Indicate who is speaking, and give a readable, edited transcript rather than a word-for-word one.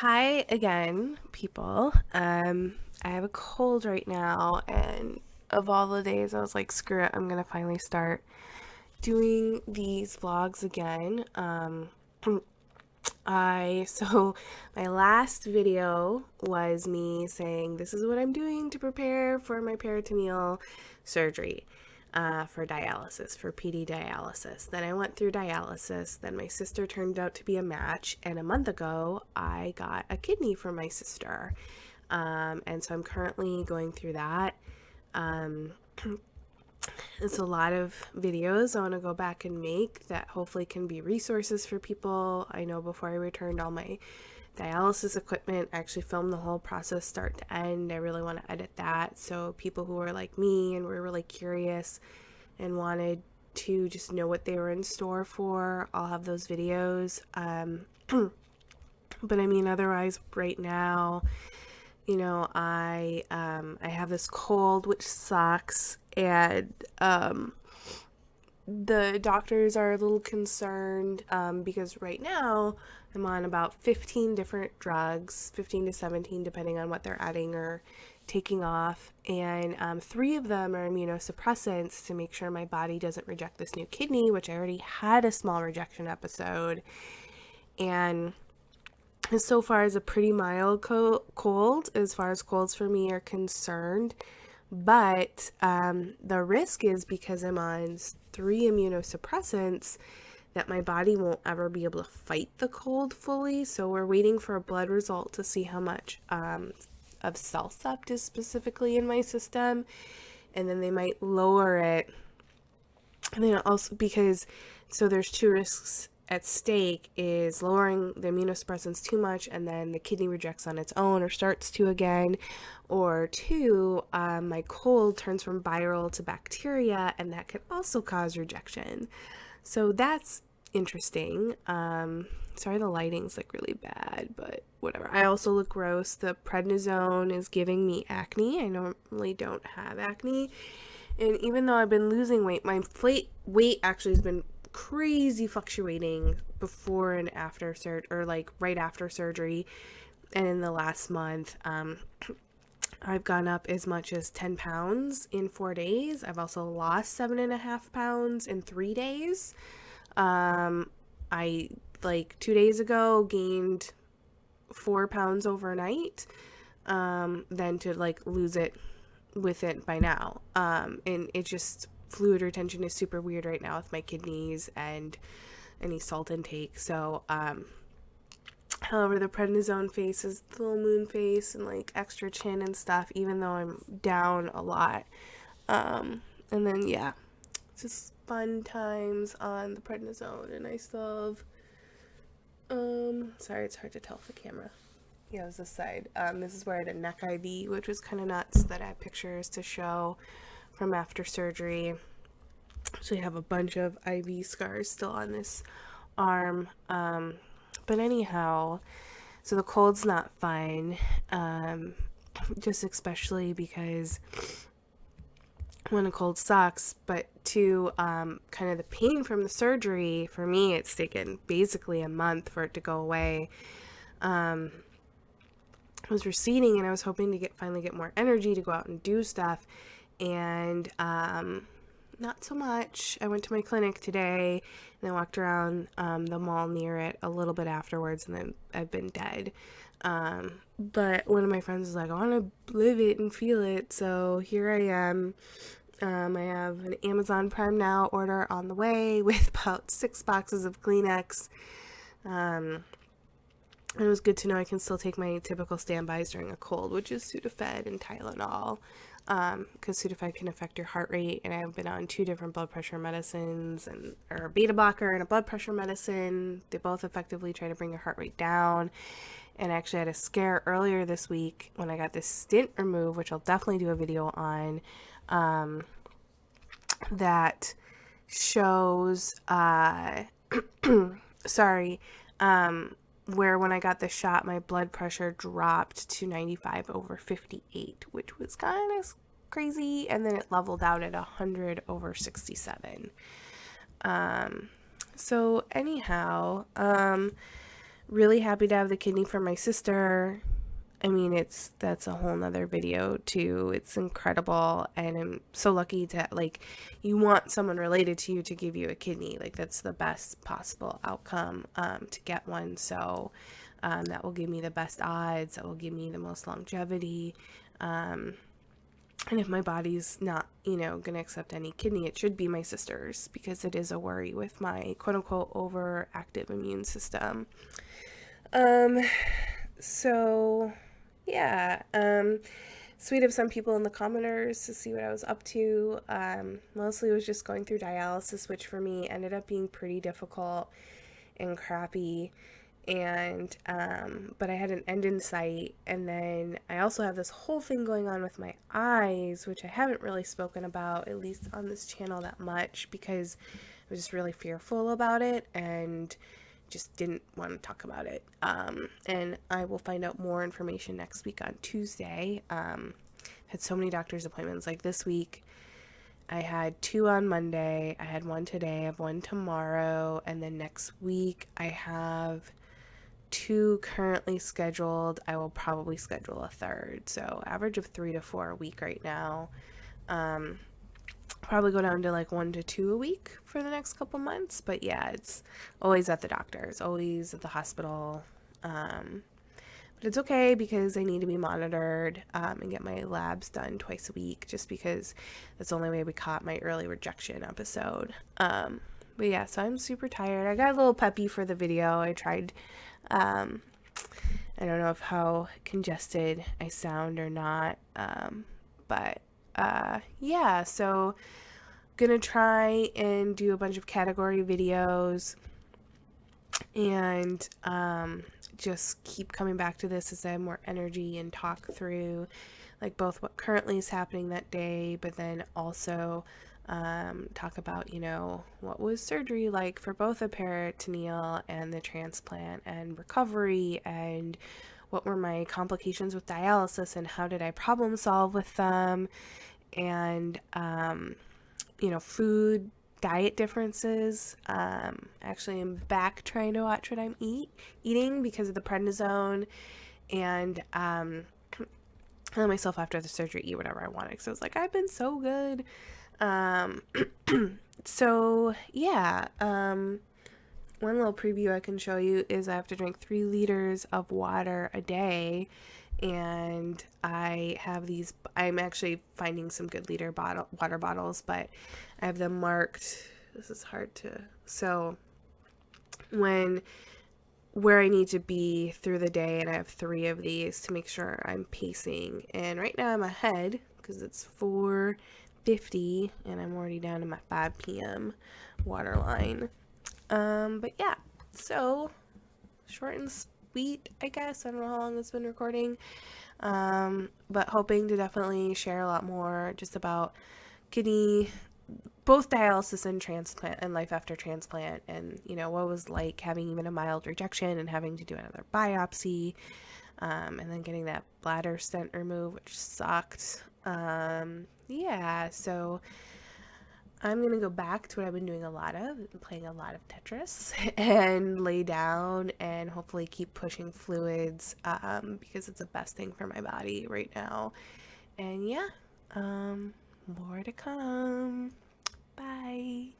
Speaker 1: Hi again, people. I have a cold right now, and of all the days, I was like, screw it, I'm gonna finally start doing these vlogs again. So my last video was me saying this is what I'm doing to prepare for my peritoneal surgery. For dialysis, for PD dialysis. Then I went through dialysis. Then my sister turned out to be a match. And a month ago, I got a kidney for my sister. And so I'm currently going through that. Um, it's a lot of videos I want to go back and make that hopefully can be resources for people. I know before I returned all my dialysis equipment, I actually filmed the whole process start to end. I really want to edit that so people who are like me and were really curious and wanted to just know what they were in store for, I'll have those videos. But I mean, otherwise right now, I have this cold, which sucks, and the doctors are a little concerned because right now I'm on about 15 different drugs, 15 to 17, depending on what they're adding or taking off. And 3 of them are immunosuppressants to make sure my body doesn't reject this new kidney, which I already had a small rejection episode. And so far is a pretty mild cold as far as colds for me are concerned. But the risk is because I'm on 3 immunosuppressants that my body won't ever be able to fight the cold fully. So we're waiting for a blood result to see how much of CellCept is specifically in my system. And then they might lower it. And then also so there's 2 risks at stake is lowering the immunosuppressants too much and then the kidney rejects on its own or starts to again, or 2, my cold turns from viral to bacteria and that could also cause rejection. So that's interesting. Sorry, the lighting's like really bad, but whatever. I also look gross. The prednisone is giving me acne. I normally don't have acne. And even though I've been losing weight, my weight actually has been crazy fluctuating before and after or like right after surgery. And in the last month, I've gone up as much as 10 pounds in 4 days. I've also lost 7.5 pounds in 3 days. I, like 2 days ago, gained 4 pounds overnight, then to like lose it with it by now. And it just, fluid retention is super weird right now with my kidneys and any salt intake. So, however, the prednisone face is the little moon face and like extra chin and stuff, even though I'm down a lot. And then, yeah, just fun times on the prednisone. And I still have, sorry, it's hard to tell with the camera. Yeah, it was this side. This is where I had a neck IV, which was kind of nuts that I have pictures to show from after surgery. So I have a bunch of IV scars still on this arm. But anyhow, so the cold's not fun. Just especially because when a cold sucks, but 2, kind of the pain from the surgery, for me, it's taken basically a month for it to go away. It was receding and I was hoping to finally get more energy to go out and do stuff. And, not so much. I went to my clinic today and I walked around the mall near it a little bit afterwards, and then I've been dead. But one of my friends was like, I want to live it and feel it. So here I am. I have an Amazon Prime Now order on the way with about 6 boxes of Kleenex. And it was good to know I can still take my typical standbys during a cold, which is Sudafed and Tylenol. Because Sudafed can affect your heart rate, and I've been on 2 different blood pressure medicines, or a beta blocker and a blood pressure medicine. They both effectively try to bring your heart rate down. And I actually had a scare earlier this week when I got this stent removed, which I'll definitely do a video on, that shows, where when I got the shot, my blood pressure dropped to 95/58, which was kind of crazy, and then it leveled out at 100/67. So anyhow, Really happy to have the kidney for my sister. I mean, that's a whole nother video too. It's incredible, and I'm so lucky to, like, you want someone related to you to give you a kidney. Like, that's the best possible outcome, to get one. So that will give me the best odds. That will give me the most longevity. And if my body's not, going to accept any kidney, it should be my sister's, because it is a worry with my quote unquote overactive immune system. So yeah, sweet of some people in the commenters to see what I was up to. Mostly was just going through dialysis, which for me ended up being pretty difficult and crappy. And but I had an end in sight, and then I also have this whole thing going on with my eyes, which I haven't really spoken about, at least on this channel, that much, because I was just really fearful about it and just didn't want to talk about it. And I will find out more information next week on Tuesday. Had so many doctor's appointments. Like this week, I had 2 on Monday, I had 1 today, I have 1 tomorrow, and then next week I have 2 currently scheduled. I will probably schedule a third, so average of 3 to 4 a week right now. Probably go down to like 1 to 2 a week for the next couple months, but yeah, it's always at the doctor's, always at the hospital. But it's okay, because I need to be monitored and get my labs done twice a week, just because that's the only way we caught my early rejection episode. But yeah, so I'm super tired. I got a little peppy for the video. I tried, I don't know if how congested I sound or not, but yeah, so gonna try and do a bunch of category videos, and just keep coming back to this as I have more energy, and talk through like both what currently is happening that day, but then also talk about, what was surgery like for both the peritoneal and the transplant, and recovery, and what were my complications with dialysis, and how did I problem solve with them, and food, diet differences. Actually, I'm back trying to watch what I'm eating because of the prednisone, and I let myself after the surgery eat whatever I wanted, because I was like, I've been so good. So yeah, one little preview I can show you is I have to drink 3 liters of water a day, and I have these, I'm actually finding some good water bottles, but I have them marked. This is hard to, so where I need to be through the day, and I have 3 of these to make sure I'm pacing. And right now I'm ahead because it's 4:50 and I'm already down to my 5 p.m. water line. But yeah, so short and sweet, I guess. I don't know how long it's been recording. But hoping to definitely share a lot more just about kidney, both dialysis and transplant, and life after transplant, and what it was like having even a mild rejection and having to do another biopsy, and then getting that bladder stent removed, which sucked. Yeah, so I'm gonna go back to what I've been doing a lot of, playing a lot of Tetris, and lay down and hopefully keep pushing fluids, because it's the best thing for my body right now. And yeah, more to come. Bye.